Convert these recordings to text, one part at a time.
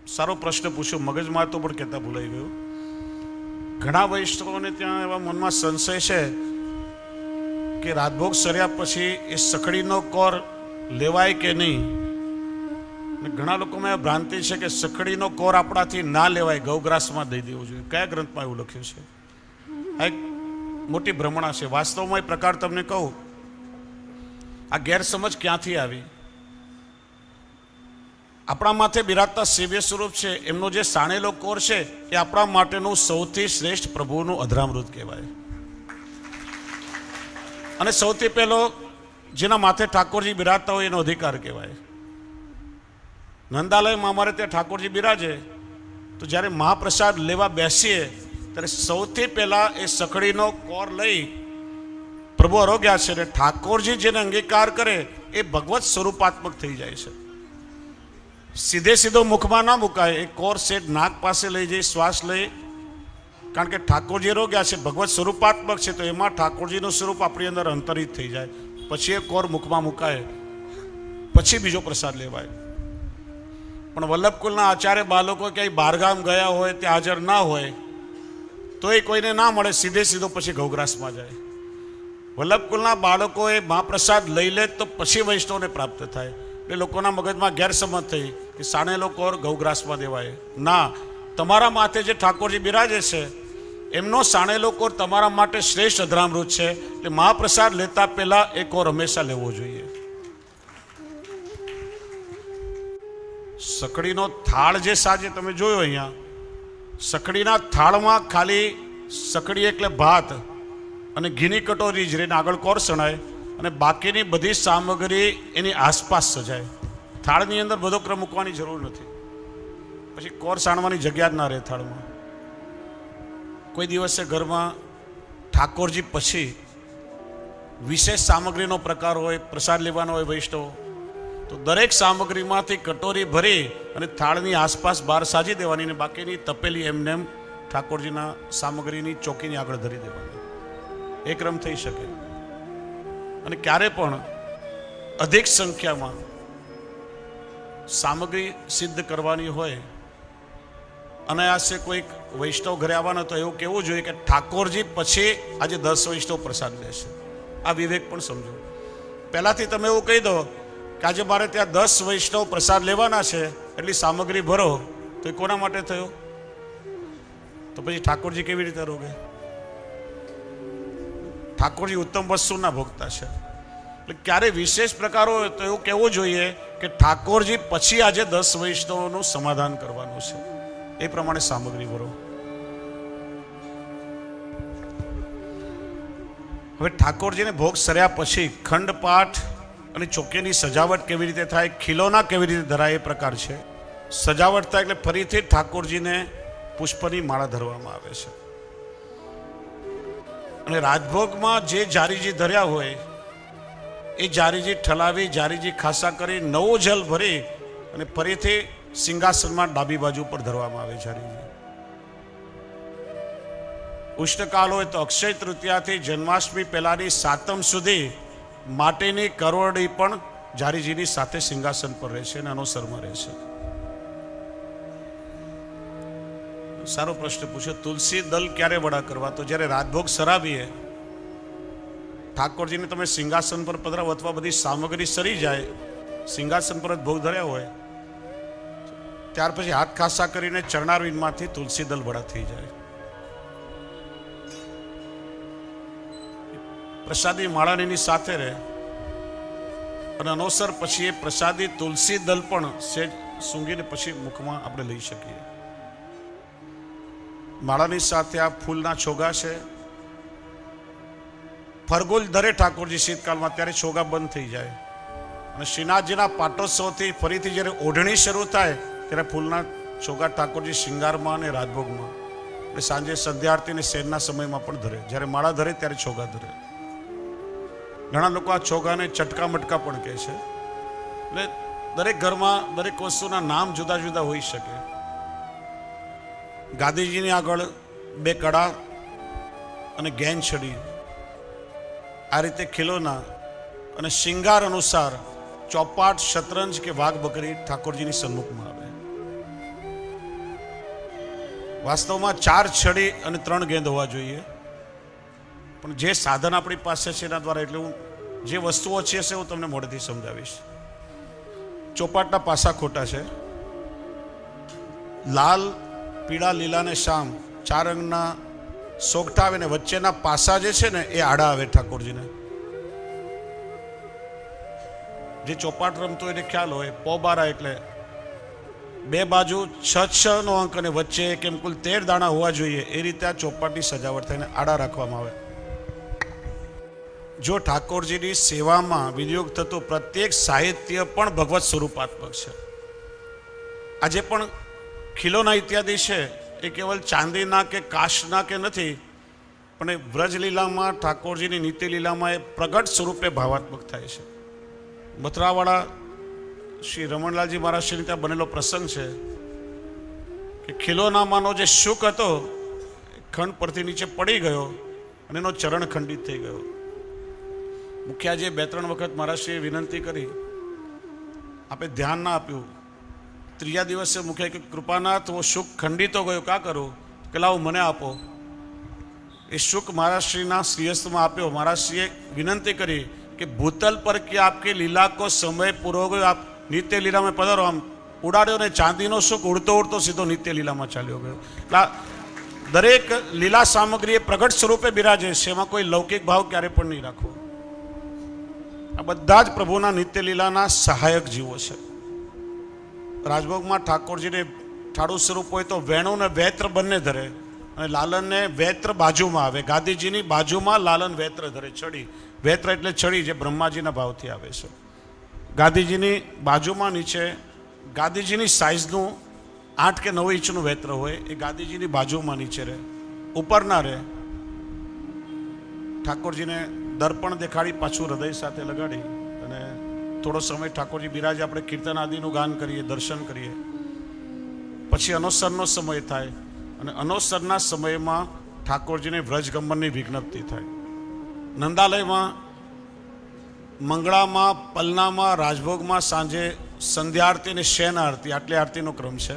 સારો પ્રશ્ન પૂછ્યો, મગજમાં તો પણ કહેતા ભૂલાઈ ગયું. ઘણા વૈષ્ણવોને ત્યાં એવા મનમાં સંશય છે કે રાજભોગ સર્યા પછી એ સખડીનો કોર લેવાય કે નહીં. ઘણા લોકોમાં એ ભ્રાંતિ છે કે સખડીનો કોર આપણાથી ના લેવાય, ગૌગ્રાસમાં દઈ દેવું જોઈએ. કયા ગ્રંથમાં એવું લખ્યું છે? આ એક મોટી ભ્રમણા છે. વાસ્તવમાં એ પ્રકાર તમને કહું, આ ગેરસમજ ક્યાંથી આવી? આપણા માથે બિરાજતા સેવ્ય સ્વરૂપ છે, એમનો જે સાણેલો કોર છે એ આપણા માટેનું સૌથી શ્રેષ્ઠ પ્રભુનું અધરામૃત કહેવાય. અને સૌથી પહેલો જેના માથે ઠાકોરજી બિરાજતા હોય એનો અધિકાર કહેવાય. નંદાલયમાં અમારે ત્યાં ઠાકોરજી બિરાજે તો જ્યારે મહાપ્રસાદ લેવા બેસીએ ત્યારે સૌથી પહેલા એ સખડીનો કોર લઈ પ્રભુ આરોગ્યા છે ને ઠાકોરજી જેને અંગીકાર કરે એ ભગવત સ્વરૂપાત્મક થઈ જાય છે. સીધો મુખમાં ના મુકાય, એ કોર સેટ નાક પાસે લઈ જઈ શ્વાસ લઈ, કારણ કે ઠાકોરજી રોગ્યા છે, ભગવત સ્વરૂપાત્મક છે, તો એમાં ઠાકોરજીનું સ્વરૂપ આપણી અંદર અંતરિત થઈ જાય. પછી એ કોર મુખમાં મુકાય, પછી બીજો પ્રસાદ લેવાય. પણ વલ્લભકુલના આચાર્ય બાળકો ક્યાંય બહારગામ ગયા હોય, ત્યાં હાજર ના હોય તો એ કોઈને ના મળે, સીધો પછી ગૌગ્રાસમાં જાય. વલ્લભકુલના બાળકોએ મહાપ્રસાદ લઈ લે તો પછી વૈષ્ણવને પ્રાપ્ત થાય. એટલે લોકોના મગજમાં ગેરસમજ થઈ કે સાણેલો કોર ગૌગ્રાસમાં દેવાય. ના, તમારા માથે જે ઠાકોરજી બિરાજે છે એમનો સાણેલો કોર તમારા માટે શ્રેષ્ઠ અધરામૃત છે. એટલે મહાપ્રસાદ લેતા પહેલા એ કોર હંમેશા લેવો જોઈએ. સકડીનો થાળ જે સાજે તમે જોયો અહીંયા, સકડીના થાળમાં ખાલી સકડી એટલે ભાત અને ઘીની કટોરી જ રહીને આગળ કોર સણાય અને બાકીની બધી સામગ્રી એની આસપાસ સજાય. થાળની અંદર બધો ક્રમ મૂકવાની જરૂર નથી, પછી કોર સાણવાની જગ્યા જ ના રહે થાળમાં. કોઈ દિવસે ઘરમાં ઠાકોરજી પછી વિશેષ સામગ્રીનો પ્રકાર હોય, પ્રસાદ લેવાનો હોય વૈષ્ણવ, તો દરેક સામગ્રીમાંથી કટોરી ભરી અને થાળની આસપાસ બહાર સાજી દેવાની ને બાકીની તપેલી એમને એમ ઠાકોરજીના સામગ્રીની ચોકીની આગળ ધરી દેવાની. એ ક્રમ થઈ શકે. અને ક્યારે પણ અધિક સંખ્યામાં સામગ્રી સિદ્ધ કરવાની હોય, અનાયાસે કોઈક વૈષ્ણવ ઘરે આવવાનો તો એવું કહેવું જોઈએ કે ઠાકોરજી પછી આજે 10 વૈષ્ણવ પ્રસાદ લેશે. આ વિવેક પણ સમજો. પહેલાથી તમે એવું કહી દો કે આજે મારે ત્યાં 10 વૈષ્ણવ પ્રસાદ લેવાના છે, એટલી સામગ્રી ભરો, તો એ કોના માટે થયો? તો પછી ઠાકોરજી કેવી રીતે રોગે? ઠાકોરજી ઉત્તમ વસ્તુના ભોગતા છે. એટલે ક્યારે વિશેષ પ્રકારો હોય તો એવું કહેવું જોઈએ કે ઠાકોરજી પછી આજે 10 વૈષ્ણવનું સમાધાન કરવાનું છે, એ પ્રમાણે સામગ્રી ભરો. હવે ઠાકોરજીને ભોગ સર્યા પછી ખંડપાઠ અને ચોકીની સજાવટ કેવી રીતે થાય, ખીલોના કેવી રીતે ધરાય, એ પ્રકાર છે. સજાવટ થાય એટલે ફરીથી ઠાકોરજીને પુષ્પની માળા ધરવામાં આવે છે. અને રાજભોગમાં જે જારીજી ધર્યા હોય એ જારીજી ઠલાવી, જારીજી ખાસા કરી, નવું જલ ભરી અને ફરીથી સિંહાસનમાં ડાબી બાજુ પર ધરવામાં આવે જારીજી. ઉષ્ણકાળ હોય તો અક્ષય તૃતીયાથી જન્માષ્ટમી પહેલાની સાતમ સુધી માટીની કરોડી પણ જારીજીની સાથે સિંહાસન પર રહેશે અને અનુસરમાં રહેશે. સારો પ્રશ્ન પૂછ્યો. તુલસી દલ ક્યારે વડા કરવા? તો જ્યારે રાજભોગ સરાવીએ, ઠાકોરજીને તમે સિંહાસન પર પધરાવો અથવા બધી સામગ્રી સરી જાય, સિંહાસન પર જ ભોગ ધર્યા હોય, ત્યાર પછી હાથ ખાસા કરીને ચરણારવિંદમાંથી તુલસી દલ વડા થઈ જાય. પ્રસાદી માળાની સાથે રહે અને અનુસર પછી એ પ્રસાદી તુલસી દલ પણ સેજ સૂંઘીને પછી મુખમાં આપણે લઈ શકીએ. માળાની સાથે આ ફૂલના છોગા છે. ફરગોલ ધરે ઠાકોરજી શીતકાળમાં, ત્યારે છોગા બંધ થઈ જાય અને શ્રીનાથજીના પાટોત્સવથી ફરીથી જ્યારે ઓઢણી શરૂ થાય ત્યારે ફૂલના છોગા ઠાકોરજી શિંગારમાં અને રાજભોગમાં, એટલે સાંજે સંધ્યા આરતી અને શેરના સમયમાં પણ ધરે. જ્યારે માળા ધરે ત્યારે છોગા ધરે. ઘણા લોકો આ છોગાને ચટકા મટકા પણ કહે છે. એટલે દરેક ઘરમાં દરેક વસ્તુના નામ જુદા જુદા હોઈ શકે. ગાદીજીની આગળ 2 કડા અને ગેન છડી, આ રીતે ખીલોના અને શિંગાર અનુસાર ચોપાટ, શતરંજ કે વાઘ બકરી ઠાકોરજીની સન્મુખમાં આવે. વાસ્તવમાં 4 છડી અને 3 ગેંદ હોવા જોઈએ, પણ જે સાધન આપણી પાસે છે એના દ્વારા, એટલે હું જે વસ્તુઓ છે હું તમને મોઢેથી સમજાવીશ. ચોપાટના પાસા ખોટા છે. લાલ, પીળા, લીલા ને શામ 4 રંગના સોગઠા આવે ને વચ્ચેના પાસા જે છે ને એ આડા આવે ઠાકોરજીને. જે ચોપાટ રમતો એને ખ્યાલ હોય, પોબારા એટલે 2 બાજુ 6 નો અંક અને વચ્ચે કેમ કુલ 13 દાણા હોવા જોઈએ, એ રીતે આ ચોપાટની સજાવટ થઈને આડા રાખવામાં આવે. જો ઠાકોરજીની સેવામાં વિનિયોગ થતું પ્રત્યેક સાહિત્ય પણ ભગવત સ્વરૂપાત્મક છે. આજે પણ ખીલોના ઇત્યાદિ છે એ કેવલ ચાંદીના કે કાચના કે નથી, પણ એ વ્રજલીલામાં, ઠાકોરજીની નિત્યલીલામાં એ પ્રગટ સ્વરૂપે ભાવાત્મક થાય છે. મથુરાવાળા શ્રી રમણલાલજી મહારાજશ્રીને ત્યાં બનેલો પ્રસંગ છે કે ખીલોનામાંનો જે શુક હતો ખંડ પરથી નીચે પડી ગયો અને એનો ચરણ ખંડિત થઈ ગયો. મુખ્યાજીએ 2-3 વખત મહારાજશ્રીએ વિનંતી કરી, આપે ધ્યાન ના આપ્યું. 3જા દિવસે મુખ્ય કે કૃપાનાથ વો શુક ખંડિત હો ગયો, કા કરું કે લાવો મને આપો. એ શુક મહારાજશ્રીના શ્રીહસ્તમાં આપ્યો. મહારાજશ્રીએ વિનંતી કરી कि भूतल पर कि आपकी लीला को समय पूरो गयो, आप नित्य लीला में पधारो. आम उड़ाड़्यो ने चांदीनो सुख उड़तो उड़तो सीधो नित्य लीला में चाल्यो गयो. दरेक लीला सामग्री प्रगट स्वरूपे बिराजे छे, एमां कोई लौकिक भाव क्यारे पण नहीं राखवो. आ बधा ज प्रभुना नित्य लीलाना सहायक जीवो छे. રાજભોગમાં ઠાકોરજીને ઠાડુ સ્વરૂપ હોય તો વેણુ ને વેત્ર બંને ધરે, અને લાલનને વેત્ર બાજુમાં આવે. ગાદીજીની બાજુમાં લાલન વેત્ર ધરે. છડી, વેત્ર એટલે છડી જે બ્રહ્માજીના ભાવથી આવે છે. ગાદીજીની બાજુમાં નીચે ગાદીજીની સાઇઝનું 8 કે 9 ઇંચનું વેત્ર હોય, એ ગાદીજીની બાજુમાં નીચે રહે, ઉપર ના રહે. ઠાકોરજીને દર્પણ દેખાડી પાછું હૃદય સાથે લગાડી અને થોડો સમય ઠાકોરજી બિરાજે, આપણે કીર્તન આદિનું ગાન કરીએ, દર્શન કરીએ. પછી અનોસરનો સમય થાય અને અનોસરના સમયમાં ઠાકોરજીને વ્રજગમનની વિજ્ઞપ્તિ થાય. નંદાલયમાં, મંગળામાં, પલનામાં, રાજભોગમાં સાંજે સંધ્યા આરતી અને શયન આરતી, આટલી આરતીનો ક્રમ છે.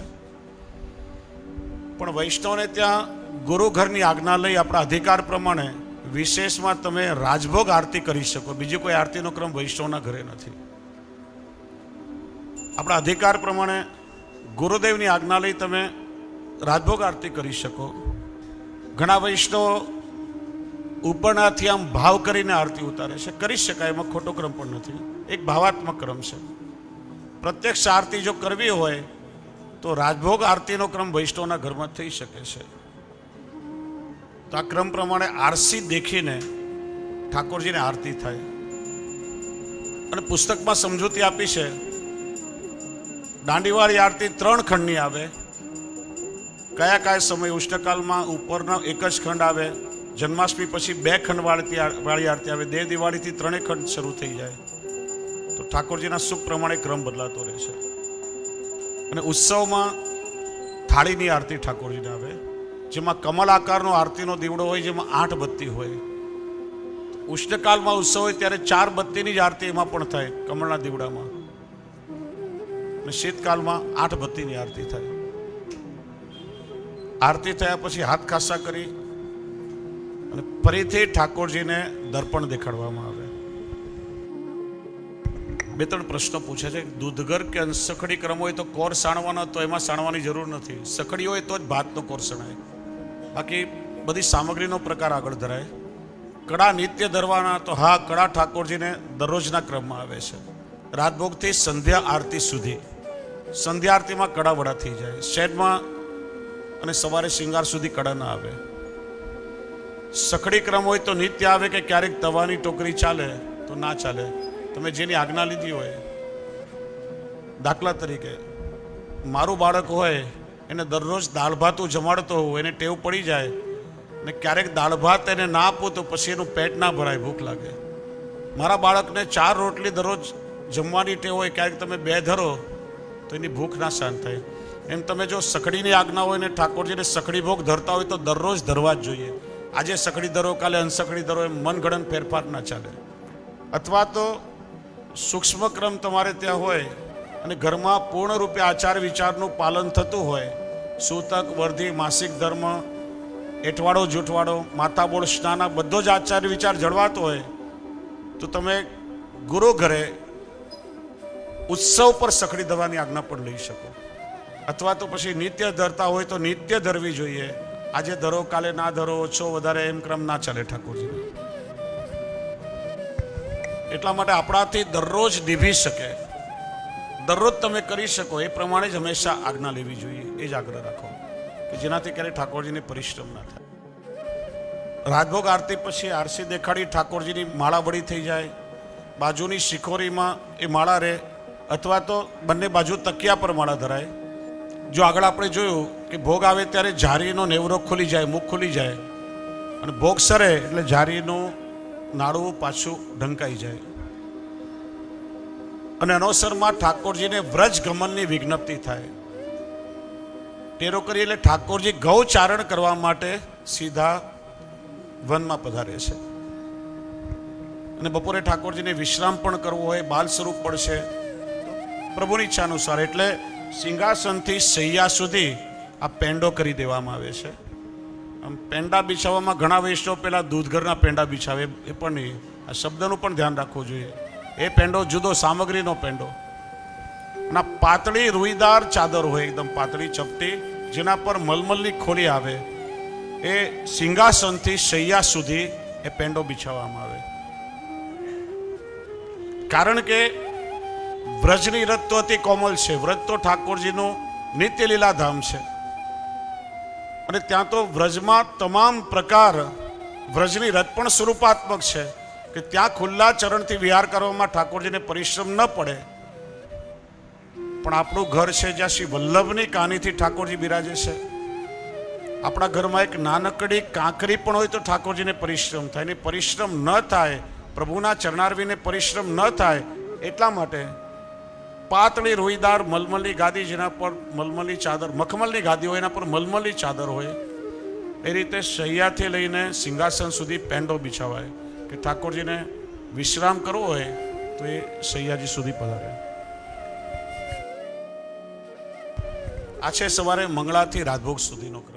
પણ વૈષ્ણવને ત્યાં ગુરુઘરની આજ્ઞા લઈ આપણા અધિકાર પ્રમાણે વિશેષમાં તમે રાજભોગ આરતી કરી શકો. બીજી કોઈ આરતીનો ક્રમ વૈષ્ણવના ઘરે નથી. આપણા અધિકાર પ્રમાણે ગુરુદેવની આજ્ઞા લઈ તમે રાજભોગ આરતી કરી શકો. ઘણા વૈષ્ણવો ઉપરનાથી આમ ભાવ કરીને આરતી ઉતારે છે, કરી શકાય, એમાં ખોટો ક્રમ પણ નથી. એક ભાવાત્મક ક્રમ છે. પ્રત્યક્ષ આરતી જો કરવી હોય તો રાજભોગ આરતીનો ક્રમ વૈષ્ણવના ઘરમાં થઈ શકે છે. તો આ ક્રમ પ્રમાણે આરસી દેખીને ઠાકોરજીને આરતી થાય. અને પુસ્તકમાં સમજૂતી આપી છે, દાંડીવાળી આરતી 3 ખંડની આવે. કયા કયા સમય? ઉષ્ણકાલમાં ઉપરનો 1 જ ખંડ આવે. જન્માષ્ટમી પછી 2 ખંડ વાળી આરતી આવે. દેવ દિવાળીથી 3 ખંડ શરૂ થઈ જાય. તો ઠાકોરજીના સુખ પ્રમાણે ક્રમ બદલાતો રહે છે. અને ઉત્સવમાં થાળીની આરતી ઠાકોરજીને આવે, જેમાં કમલ આકારનો આરતીનો દીવડો હોય, જેમાં 8 બત્તી હોય. ઉષ્ણકાલમાં ઉત્સવ હોય ત્યારે 4 બત્તીની જ આરતી એમાં પણ થાય, કમળના દીવડામાં. અને શીતકાલમાં 8 બત્તીની આરતી થાય. આરતી થયા પછી હાથ ખાસા કરી અને ફરીથી ઠાકોરજીને દર્પણ દેખાડવામાં આવે. 2-3 પ્રશ્નો પૂછે છે. દૂધગર કે અંશખડી ક્રમ હોય તો કોર સાણવાનો, તો એમાં સાણવાની જરૂર નથી. સખડી હોય તો જ ભાતનો કોર સણાય, બાકી બધી સામગ્રીનો પ્રકાર આગળ ધરાય. કડા નિત્ય ધરવાના, તો હા, કડા ઠાકોરજીને દરરોજના ક્રમમાં આવે છે. રાજભોગથી સંધ્યા આરતી સુધી. સંધ્યા આરતીમાં કડા વડા થઈ જાય. શેડમાં અને સવારે શિંગાર સુધી કડા ના આવે. સખડી ક્રમ હોય તો નિત્ય આવે, કે ક્યારેક તવાની ટોકરી ચાલે તો ના ચાલે, તમે જેની આજ્ઞા લીધી હોય. દાખલા તરીકે મારું બાળક હોય, એને દરરોજ દાળ ભાત હું જમાડતો હોઉં, એને ટેવ પડી જાય ને ક્યારેક દાળ ભાત એને ના આપું તો પછી એનું પેટ ના ભરાય, ભૂખ લાગે. મારા બાળકને 4 રોટલી દરરોજ જમવાની ટેવ હોય, ક્યારેક તમે 2 ધરો તો એની ભૂખ ના શાંત થાય. એમ તમે જો સખડીની આજ્ઞા હોય ને ઠાકોરજીને સખડી ભોગ ધરતા હોય તો દરરોજ ધરવા જ જોઈએ. આજે સખડી ધરો, કાલે અનસખડી ધરો, એમ મનગણન ફેરફાર ના ચાલે. અથવા તો સૂક્ષ્મ ક્રમ તમારે ત્યાં હોય અને ઘરમાં પૂર્ણ રૂપે આચાર વિચારનું પાલન થતું હોય, સૂતક, વર્ધી, માસિક ધર્મ, એઠવાડો, જૂઠવાડો, માતા બોળ, સ્નાન, બધો જ આચાર વિચાર જળવાતો હોય, તો તમે ગુરુ ઘરે ઉત્સવ પર સખડી ધરવાની આજ્ઞા પણ લઈ શકો. અથવા તો પછી નિત્ય ધરતા હોય તો નિત્ય ધરવી જોઈએ. આજે ધરો, કાલે ના ધરો, ઓછો વધારે એમ ક્રમ ના ચાલે ઠાકોરજી. એટલા માટે આપણાથી દરરોજ નિભી શકે, દરરોજ તમે કરી શકો એ પ્રમાણે જ હંમેશા આજ્ઞા લેવી જોઈએ. એ જ આગ્રહ રાખો કે જેનાથી ક્યારેય ઠાકોરજીને પરિશ્રમ ના થાય. રાજભોગ આરતી પછી આરસી દેખાડી ઠાકોરજીની માળા વળી થઈ જાય, બાજુની શિખોરીમાં એ માળા રહે, અથવા તો બંને બાજુ તકિયા પર માળા ધરાય. જો આગળ આપણે જોયું કે ભોગ આવે ત્યારે જારીનો નેવરો ખુલી જાય, મુખ ખુલી જાય, અને ભોગ સરે એટલે જારીનું નાડું પાછું ઢંકાઈ જાય. અને અનવસરમાં ઠાકોરજીને વ્રજ ગમનની વિજ્ઞપ્તિ થાય. ટેરો કરી એટલે ઠાકોરજી ગૌચારણ કરવા માટે સીધા વનમાં પધારે છે. અને બપોરે ઠાકોરજીને વિશ્રામ પણ કરવો હોય, બાલ સ્વરૂપ પડશે પ્રભુની ઈચ્છા અનુસાર, એટલે સિંહાસનથી શૈયા સુધી આ પેંડો કરી દેવામાં આવે છે. આમ પેંડા બિછાવવામાં ઘણા વૈષ્ણવ પેલા દૂધઘરના પેંડા બિછાવે, એ પણ નહીં. આ શબ્દનું પણ ધ્યાન રાખવું જોઈએ. એ પેંડો જુદો, સામગ્રીનો પેંડો. અને પાતળી રૂઈદાર ચાદર હોય, એકદમ પાતળી ચપટી, જેના પર મલમલની ખોલી આવે, એ સિંહાસનથી શૈયા સુધી એ પેંડો બિછાવવામાં આવે. કારણ કે વ્રજની રથ તો અતિ કોમલ છે. વ્રજ તો ઠાકોરજીનું નિત્ય લીલાધામ છે, અને ત્યાં તો વ્રજમાં તમામ પ્રકાર, વ્રજની રથ પણ સ્વરૂપાત્મક છે કે ત્યાં ખુલ્લા ચરણથી વિહાર કરવામાં ઠાકોરજીને પરિશ્રમ ન પડે. પણ આપણું ઘર છે જ્યાં શ્રી વલ્લભની કાનીથી ઠાકોરજી બિરાજે છે. આપણા ઘરમાં એક નાનકડી કાંકરી પણ હોય તો ઠાકોરજીને પરિશ્રમ થાય. ને પરિશ્રમ ન થાય, પ્રભુના ચરણારવીને પરિશ્રમ ન થાય, એટલા માટે પાતળી રોઈદાર મલમલની ગાદી, જેના પર મલમલની ચાદર, મખમલની ગાદી હોય એના પર મલમલની ચાદર હોય, એ રીતે શૈયાથી લઈને સિંહાસન સુધી પેંડો બિછાવાય કે ઠાકોરજીને વિશ્રામ કરવો હોય તો એ શૈયાજી સુધી પધારે. આ છે સવારે મંગળાથી રાજભોગ સુધીનો ક્રમ.